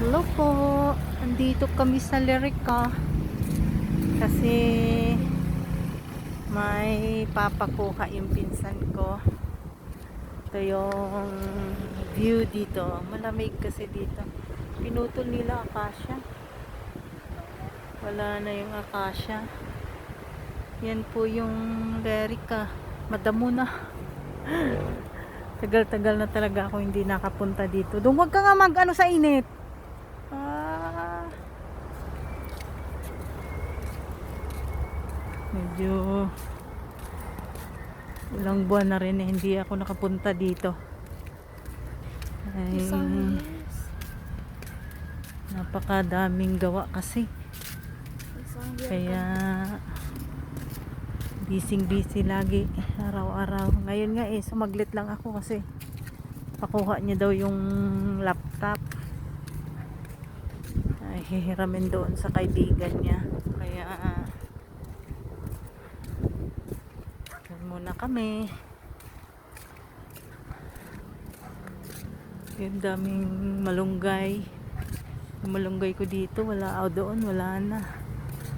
Hello po. Andito kami sa Lyrica. Kasi may papakuha yung pinsan ko. Ito yung view dito. Malamig kasi dito. Pinutol nila akasya. Wala na yung akasya. Yan po yung Lyrica. Madamo na. Tagal-tagal na talaga ako hindi nakapunta dito. Doon wag ka nga mag-ano sa init. Medyo ilang buwan na rin hindi ako nakapunta dito. Ay, napakadaming gawa kasi. Kaya busy lagi araw-araw. Ngayon nga sumaglit lang ako kasi pakuha niya daw yung laptop. Ay, hihiramin doon sa kaibigan niya. Kaya muna kami. Yung daming malunggay. Yung malunggay ko dito, wala ako doon, wala na.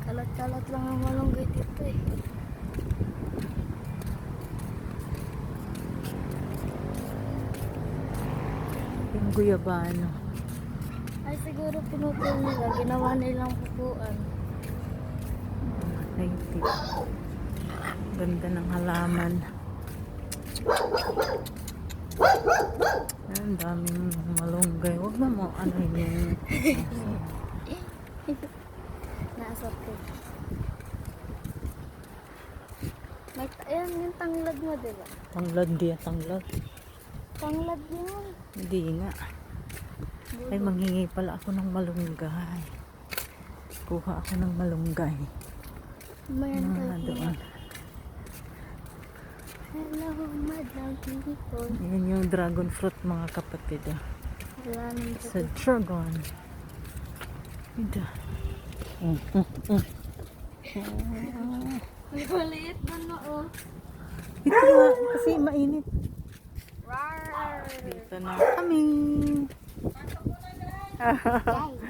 Kalat-kalat lang ang malunggay dito eh. Yung guyabano. Ay siguro pinutol nila, ginawa nilang pupuan. Native. Ganda ng halaman. Ang daming malunggay. Huwag na mo ano yun. Nasa po. May ayan yung tanglad mo, diba? Tanglad di tanglad. Tanglad yun. Hindi nga. Ay, manghingi pala ako ng malunggay. Kuha ako ng malunggay. Mayan Doon. Hello, Madam People. Yan yung dragon fruit mga kapatid. Wala nang Sa dragon. Ito. May maliit na noo. Ito nga, kasi mainit. Rawr! Dito na kami. Guys.